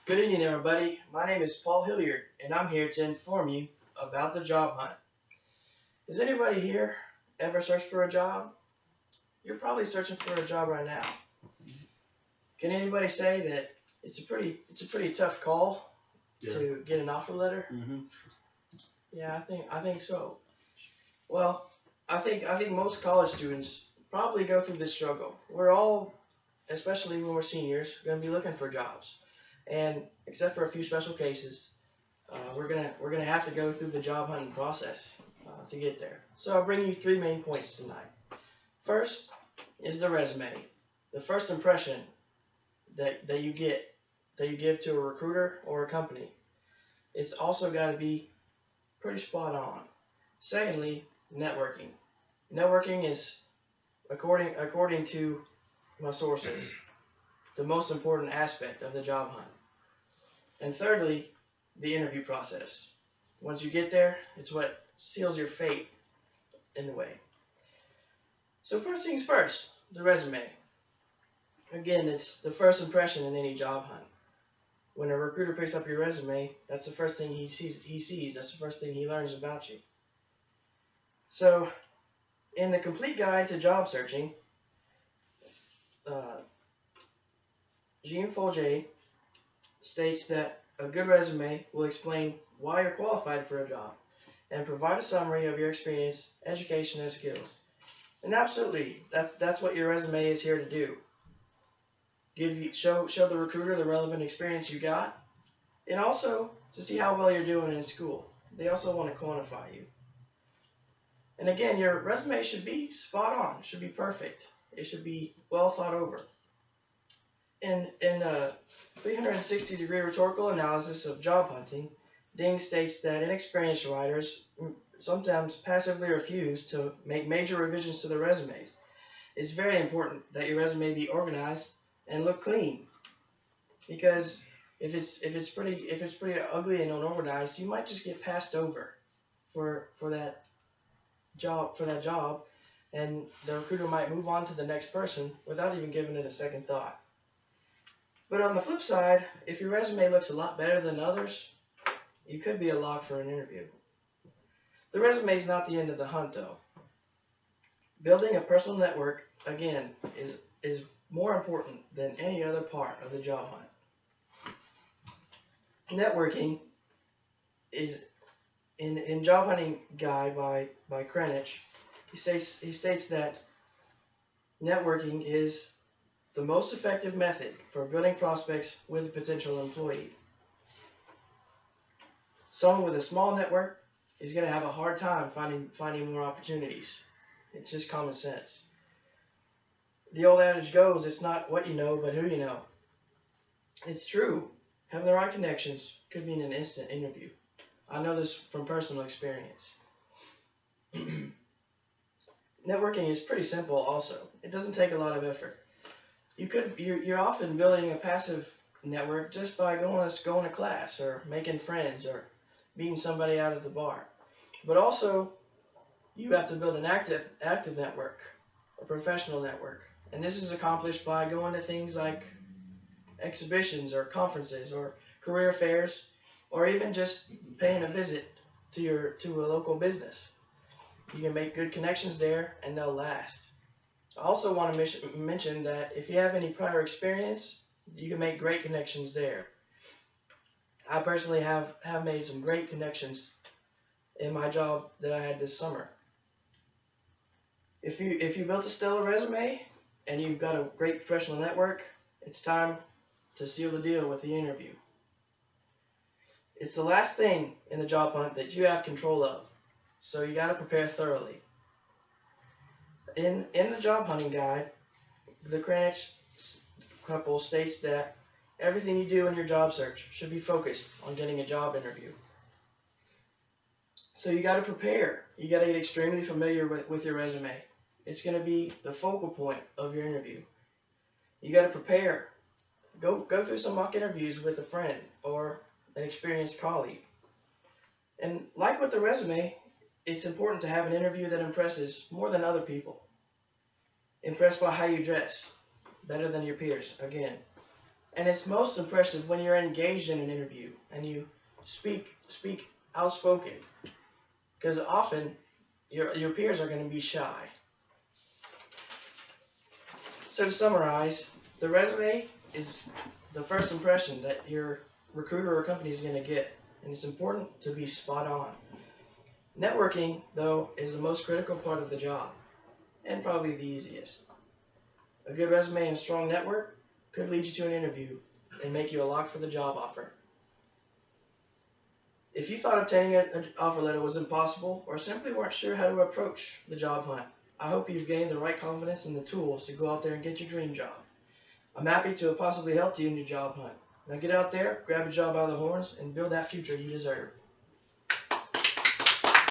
Good evening, everybody. My name is Paul Hillyard, and I'm here to inform you about the job hunt. Has anybody here ever searched for a job? You're probably searching for a job right now. Can anybody say that it's a pretty tough call to get an offer letter? Yeah, I think so. Well, I think most college students probably go through this struggle. We're all, especially when we're seniors, going to be looking for jobs, and except for a few special cases, we're gonna have to go through the job hunting process to get there. So I'll bring you three main points tonight. First is the resume, the first impression that you give to a recruiter or a company. It's also got to be pretty spot on. Secondly, networking. Networking is, according to my sources, the most important aspect of the job hunt. And thirdly, the interview process. Once you get there, it's what seals your fate in a way. So first things first, the resume. Again, it's the first impression in any job hunt. When a recruiter picks up your resume, that's the first thing he sees. That's the first thing he learns about you. So, in the complete guide to job searching, Jean Folget states that a good resume will explain why you're qualified for a job and provide a summary of your experience, education, and skills. And absolutely, that's what your resume is here to do. Show the recruiter the relevant experience you got, and also to see how well you're doing in school. They also want to quantify you. And again, your resume should be spot on. It should be perfect. It should be well thought over. In a 360-degree rhetorical analysis of job hunting, Ding states that inexperienced writers sometimes passively refuse to make major revisions to their resumes. It's very important that your resume be organized and look clean, because if it's pretty ugly and unorganized, you might just get passed over for that job, and the recruiter might move on to the next person without even giving it a second thought. But on the flip side, if your resume looks a lot better than others, you could be a lock for an interview. The resume is not the end of the hunt, though. Building a personal network, again, is more important than any other part of the job hunt. Networking is, in Job Hunting Guide by Krenich, he states that networking is the most effective method for building prospects with a potential employee. Someone with a small network is going to have a hard time finding more opportunities. It's just common sense. The old adage goes, it's not what you know, but who you know. It's true. Having the right connections could mean an instant interview. I know this from personal experience. Networking is pretty simple also. It doesn't take a lot of effort. You're often building a passive network just by going to class or making friends or meeting somebody out at the bar. But also, you have to build an active network, a professional network. And this is accomplished by going to things like exhibitions or conferences or career fairs, or even just paying a visit to a local business. You can make good connections there, and they'll last. I also want to mention that if you have any prior experience, you can make great connections there. I personally have made some great connections in my job that I had this summer. If you built a stellar resume and you've got a great professional network, it's time to seal the deal with the interview. It's the last thing in the job hunt that you have control of, so you got to prepare thoroughly. In the job hunting guide, the Krenich couple states that everything you do in your job search should be focused on getting a job interview. So you got to prepare. You got to get extremely familiar with your resume. It's going to be the focal point of your interview. You got to prepare. Go through some mock interviews with a friend or an experienced colleague. And like with the resume, it's important to have an interview that impresses more than other people. Impressed by how you dress, better than your peers, again. And it's most impressive when you're engaged in an interview and you speak outspoken, because often your peers are going to be shy. So to summarize, the resume is the first impression that your recruiter or company is going to get, and it's important to be spot on. Networking, though, is the most critical part of the job, and probably the easiest. A good resume and a strong network could lead you to an interview and make you a lock for the job offer. If you thought obtaining an offer letter was impossible, or simply weren't sure how to approach the job hunt, I hope you've gained the right confidence and the tools to go out there and get your dream job. I'm happy to have possibly helped you in your job hunt. Now get out there, grab a job by the horns, and build that future you deserve.